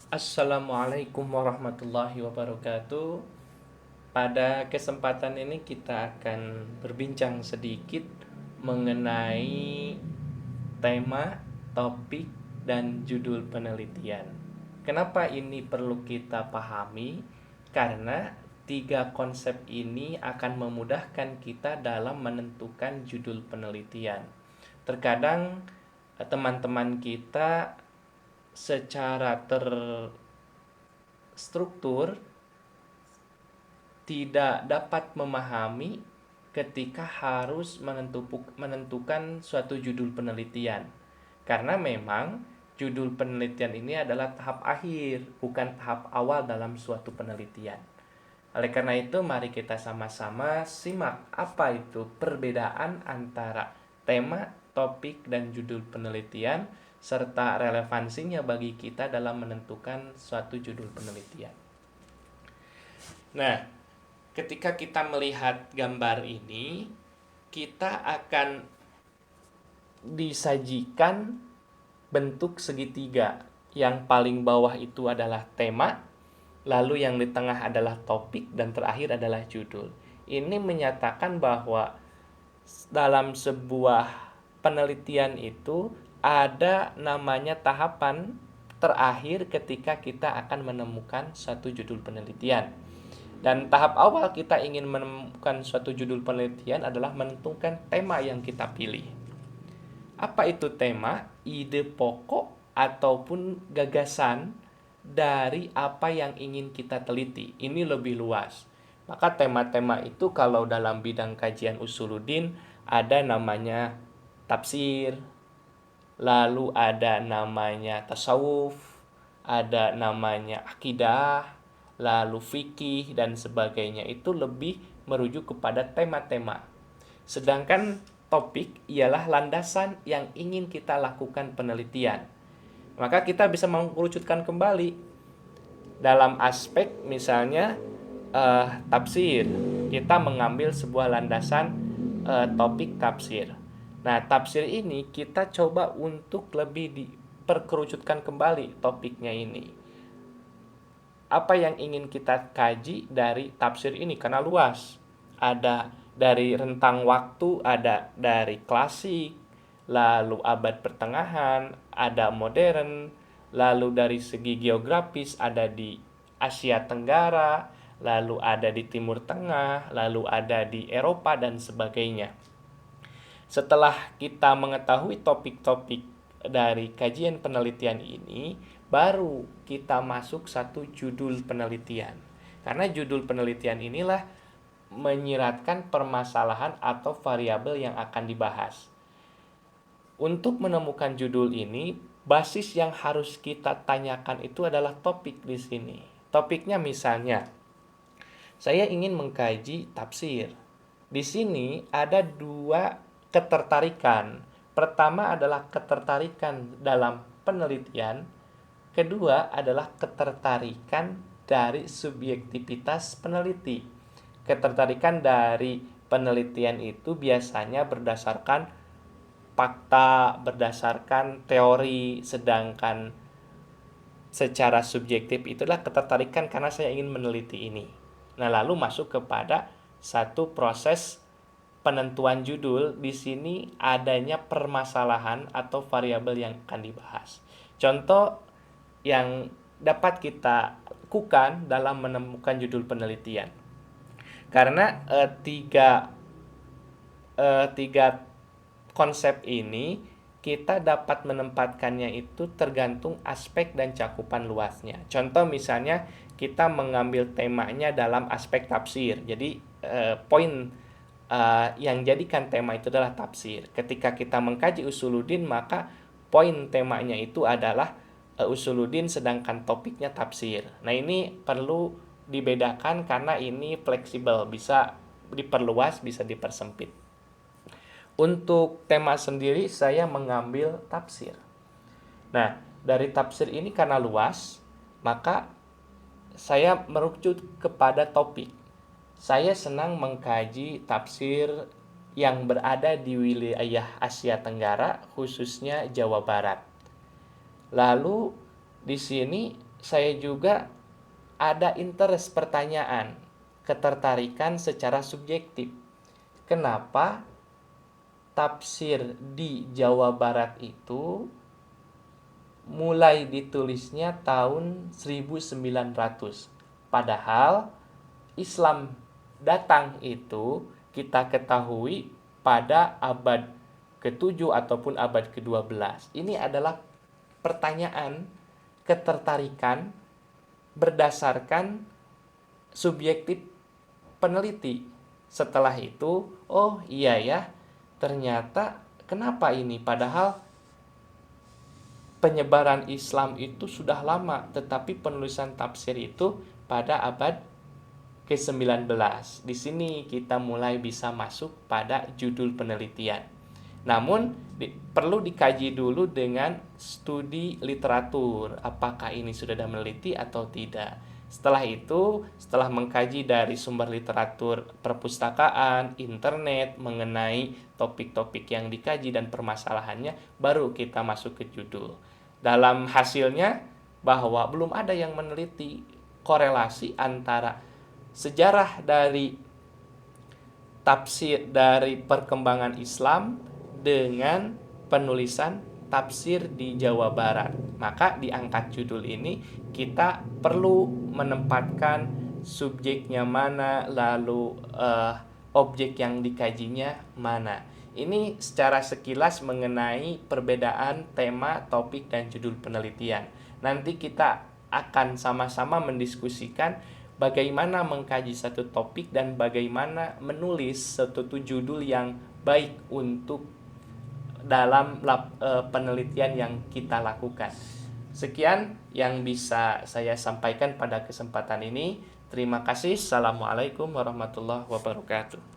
Assalamualaikum warahmatullahi wabarakatuh. Pada kesempatan ini kita akan berbincang sedikit mengenai tema, topik, dan judul penelitian. Kenapa ini perlu kita pahami? Karena tiga konsep ini akan memudahkan kita dalam menentukan judul penelitian. Terkadang teman-teman kita secara terstruktur tidak dapat memahami ketika harus menentukan suatu judul penelitian. Karena memang judul penelitian ini adalah tahap akhir, bukan tahap awal dalam suatu penelitian. Oleh karena itu, mari kita sama-sama simak apa itu perbedaan antara tema, topik, dan judul penelitian, serta relevansinya bagi kita dalam menentukan suatu judul penelitian. Nah, ketika kita melihat gambar ini, kita akan disajikan bentuk segitiga. Yang paling bawah itu adalah tema, lalu yang di tengah adalah topik, dan terakhir adalah judul. Ini menyatakan bahwa dalam sebuah penelitian itu ada namanya tahapan terakhir ketika kita akan menemukan satu judul penelitian. Dan tahap awal kita ingin menemukan suatu judul penelitian adalah menentukan tema yang kita pilih. Apa itu tema? Ide pokok ataupun gagasan dari apa yang ingin kita teliti. Ini lebih luas. Maka tema-tema itu kalau dalam bidang kajian usuluddin ada namanya tafsir, lalu ada namanya tasawuf, ada namanya akidah, lalu fikih dan sebagainya. Itu lebih merujuk kepada tema-tema. Sedangkan topik ialah landasan yang ingin kita lakukan penelitian. Maka kita bisa mengerucutkan kembali dalam aspek misalnya tafsir. Kita mengambil sebuah landasan topik tafsir. Nah, tafsir ini kita coba untuk lebih diperkerucutkan kembali topiknya ini. Apa yang ingin kita kaji dari tafsir ini karena luas. Ada dari rentang waktu, ada dari klasik, lalu abad pertengahan, ada modern, lalu dari segi geografis ada di Asia Tenggara, lalu ada di Timur Tengah, lalu ada di Eropa dan sebagainya. Setelah kita mengetahui topik-topik dari kajian penelitian ini, baru kita masuk satu judul penelitian. Karena judul penelitian inilah menyiratkan permasalahan atau variabel yang akan dibahas. Untuk menemukan judul ini, basis yang harus kita tanyakan itu adalah topik di sini. Topiknya misalnya, saya ingin mengkaji tafsir. Di sini ada dua ketertarikan. Pertama adalah ketertarikan dalam penelitian, kedua adalah ketertarikan dari subjektivitas peneliti. Ketertarikan dari penelitian itu biasanya berdasarkan fakta, berdasarkan teori, sedangkan secara subjektif itulah ketertarikan karena saya ingin meneliti ini. Nah, lalu masuk kepada satu proses penentuan judul. Di sini adanya permasalahan atau variabel yang akan dibahas. Contoh yang dapat kita lakukan dalam menemukan judul penelitian. Karena tiga konsep ini kita dapat menempatkannya itu tergantung aspek dan cakupan luasnya. Contoh misalnya kita mengambil temanya dalam aspek tafsir. Jadi poin yang jadikan tema itu adalah tafsir. Ketika kita mengkaji usuluddin, maka poin temanya itu adalah usuluddin, sedangkan topiknya tafsir. Nah, ini perlu dibedakan karena ini fleksibel, bisa diperluas, bisa dipersempit. Untuk tema sendiri saya mengambil tafsir. Nah, dari tafsir ini karena luas, maka saya merujuk kepada topik. Saya senang mengkaji tafsir yang berada di wilayah Asia Tenggara, khususnya Jawa Barat. Lalu di sini saya juga ada interest, pertanyaan, ketertarikan secara subjektif. Kenapa tafsir di Jawa Barat itu mulai ditulisnya tahun 1900? Padahal Islam datang itu kita ketahui pada abad ke-7 ataupun abad ke-12. Ini adalah pertanyaan, ketertarikan berdasarkan subjektif peneliti. Setelah itu, oh iya ya, ternyata kenapa ini? Padahal penyebaran Islam itu sudah lama, tetapi penulisan tafsir itu pada abad ke-19. Di sini kita mulai bisa masuk pada judul penelitian. Namun perlu dikaji dulu dengan studi literatur, apakah ini sudah ada meneliti atau tidak. Setelah itu, setelah mengkaji dari sumber literatur perpustakaan, internet mengenai topik-topik yang dikaji dan permasalahannya, baru kita masuk ke judul. Dalam hasilnya bahwa belum ada yang meneliti korelasi antara sejarah dari tafsir dari perkembangan Islam dengan penulisan tafsir di Jawa Barat. Maka di angkat judul ini kita perlu menempatkan subjeknya mana, lalu objek yang dikajinya mana. Ini secara sekilas mengenai perbedaan tema, topik, dan judul penelitian. Nanti kita akan sama-sama mendiskusikan bagaimana mengkaji satu topik dan bagaimana menulis satu judul yang baik untuk dalam penelitian yang kita lakukan. Sekian yang bisa saya sampaikan pada kesempatan ini. Terima kasih. Assalamualaikum warahmatullahi wabarakatuh.